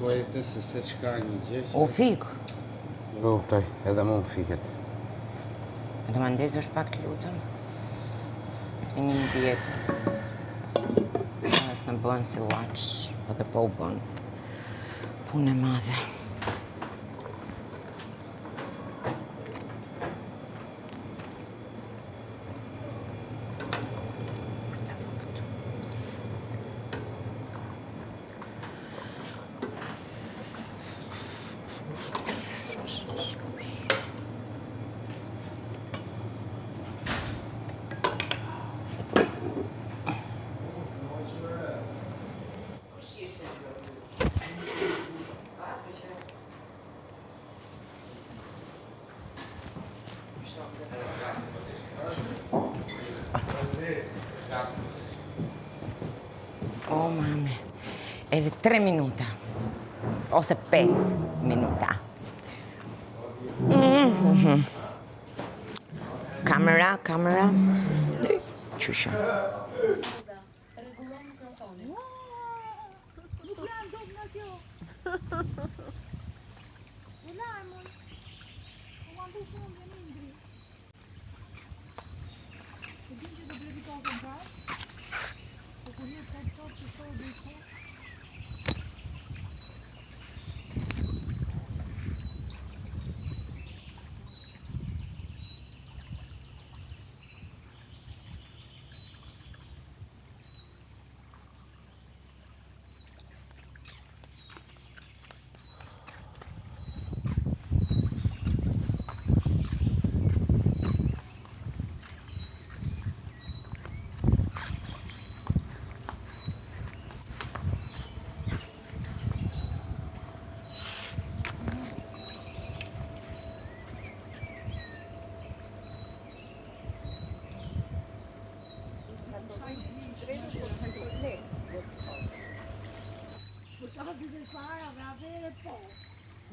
Kujtë se çka një gjë. U fik. Kuptoj, edhe më fiket. Do më ndezësh pak të lutëm? E një dietë. As në bën si llaç, edhe po u bën. Punë e madhe. O, mame, edhe 3 minuta, ose 5 minuta. Kamera. Qysha. Rregullon mikrofonin. Nuk janë dop në kjo. E larmën. U mandu shumë dhe një ngri. E din që do blevi kokën prap. Po kur jetë sa të qotë që sot dhe i qotë.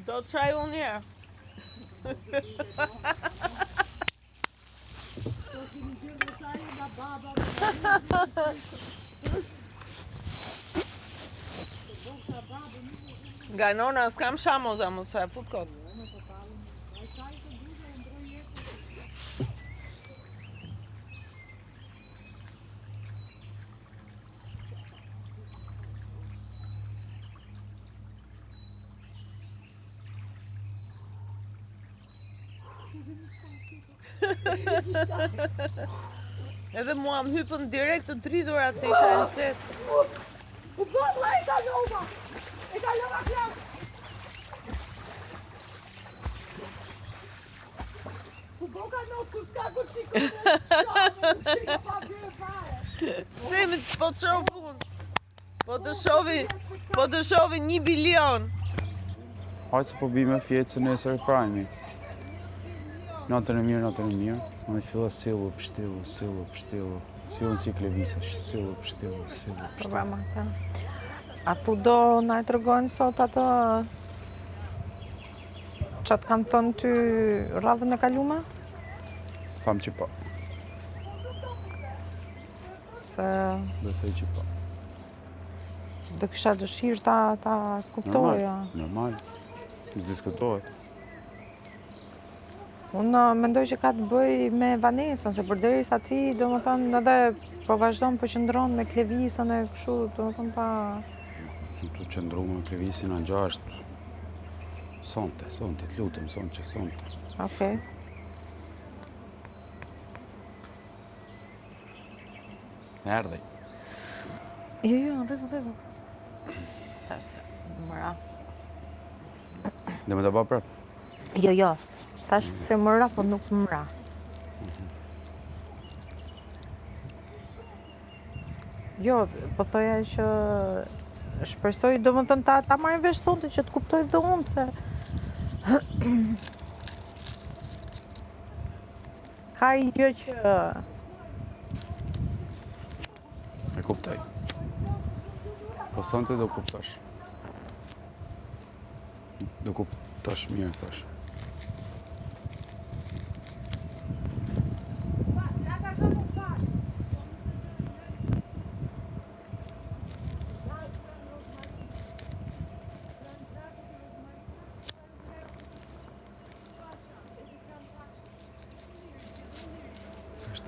Do të çaj unë herë. Nga nona s'kam shamoza, mos e fut kot. Edhe mua më hypën direkt të dridhurat se isha në set. U botla e kalova! E kalova klas! U boka not kur s'ka kur shiko në qamë, nuk shiko pa bjërë fare. Se me të po të shoh punë. Po të shovi 1 bilion. Hajtë se po bime fjetë se nesër e prajmi. Natën e mirë. Më filla sillu, pështillu. Sillu si klevisesh, sillu, pështillu. Programa këta. A thu do na e tregojnë sot atë që të kanë thënë ty radhën e kalume? Thamë që po. Se Besoj që po. do kisha dëshirë ta kuptoja. Normal. Diskutohet. Unë mendoj që ka të bëj me Vanesën, se përderisa ti, do më thënë, edhe po vazhdon po qëndron me Klevisën e kështu, do më thënë pa... Su të qëndru me Klevisin në 6. Sonte, të lutëm, sonte. Okej. Erdhej. Jo, në rregull. Tasë, mëra. Dhe me të ba prap? Jo. Tash se mëra, po nuk mëra. Jo, po thoja që shpresoj, do më thënë ta marrin vesh sonte që të kuptoj dhe unë se... Ka i gjë që... E kuptoj. Po sonte do kuptosh. Do kuptosh mirë, thash.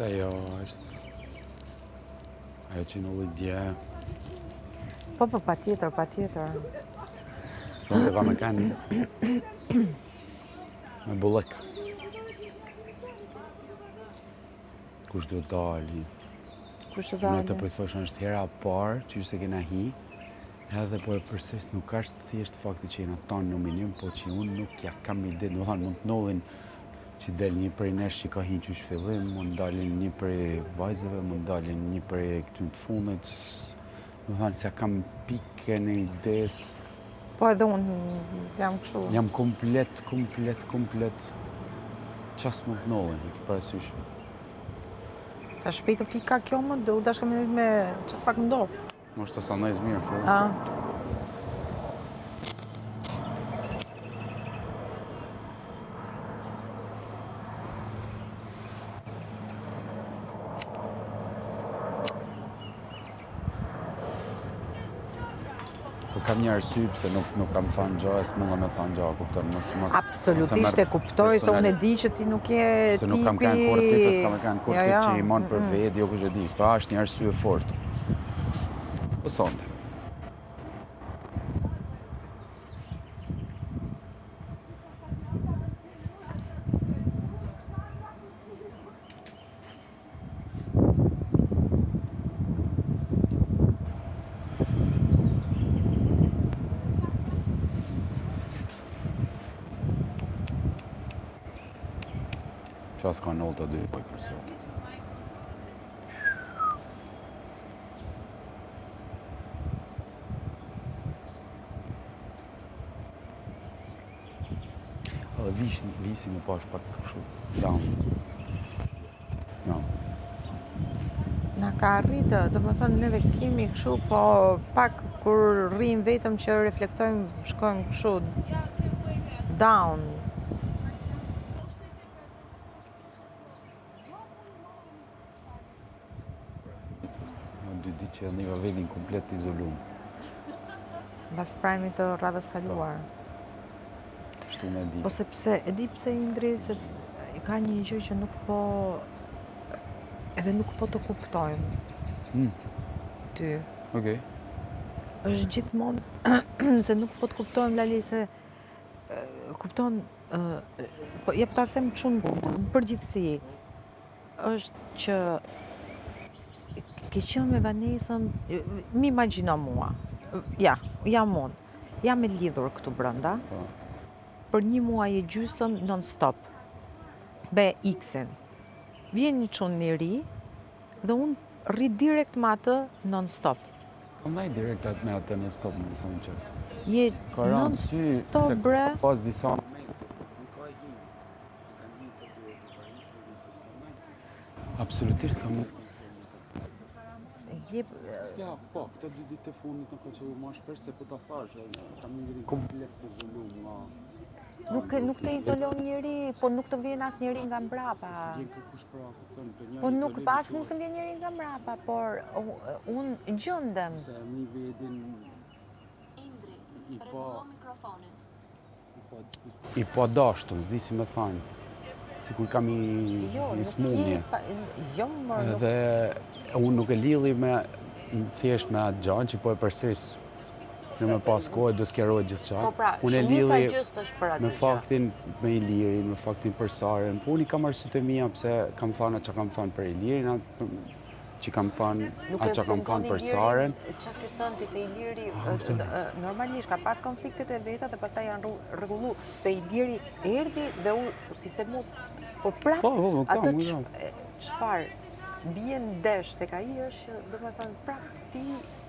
Ishte ajo, është ajo që në dje. Po, patjetër. Sonte ka me kanë me bullek. Kush do dali? Kush të Unë të dalë? pëjthosh është hera parë, që se kena hi, edhe po e përsëris nuk është thjesht fakti që jena tanë në minim, po që unë nuk ja kam ide, do thanë mund të nollin që del një prej nesh që ka hi qysh fillim, mund dalin një prej vajzëve, mund dalin një prej këtyn të fundit, do thanë se ja kam pike në ides. Po edhe unë jam kështu. Jam komplet, qas mund të nollin, e ki parasysh. Sa shpejt të fika kjo më, do u dashka me që pak ndorë. Më është të sanajz mirë, fillim. Po kam një arsye pse nuk kam thënë gjë, s'mund me thënë gjë, kupton, mos. Absolutisht e kuptoj, se unë e di që ti nuk je tipi... Se nuk kam kanë kur tipe, s'kam kanë kur tip që i mon për vetë, jo kush e di. Pa është një arsye fort. Po sonte. Qas ka nëllë të dy, poj për sotë. Edhe visi me pash pak kështu, down. No. Na ka arritë, do më thënë neve kemi kështu, po pak kur rrim vetëm që reflektojmë, shkojmë kështu down. Dy ditë që niva vedin komplet izolum. Mbas prajmit të radhës kaluar. Shtu me di. Po sepse, e di pse Indri, se ka një gjë që nuk po... edhe nuk po të kuptojmë. Ty. Okej. Është gjithmonë, se nuk po të kuptojmë, Lali, se... kupton... po, ja po ta them kështu në përgjithësi. Është që... ke qenë me Vanesën, mi imagjino mua. Ja, jam unë. Jam e lidhur këtu brenda. Për një muaj e gjysëm non-stop. Be X-in. Vjen një çun i ri dhe unë rri direkt me atë non-stop. S'kam ndaj direkt atë me atë non-stop, më thonë që. Je Ka rënë sy, non-stop, bre. pas disa... Absolutisht s'kam ndaj. Ja, po, këta 2 ditë të fundit nuk ka qëllu ma shpesh se po ta thash, kam një vidin komplet të izolum, ma... Nuk të izolon njëri, po nuk të vjen as njëri nga mbrapa. S'vjen kërkush pra, kupton, për një Po nuk pas mu së vjen njëri nga mbrapa, por unë gjëndem. Se një vidin... I po dashtun, s'di si me thanë. Si kur kam i smundje. Jo, më nuk... Dhe unë nuk e lidhi me thjesht me atë gjanë që po e përsëris. Në me pas kohë do s'kjerojë gjithë qanë. Po pra, shumica gjëst është për atë me faktin me Ilirin, me faktin për Saren. Po unë i kam arsyet e mia pse kam thënë atë që kam thënë për Ilirin, që kam thënë atë që kam thënë për Saren. Qa ke thënë ti se Iliri, normalisht ka pas konfliktet e veta dhe pastaj janë rregullu. Dhe Iliri erdhi dhe u sistemu, po prap atë çfarë bien desh tek ai është, domethënë prap ti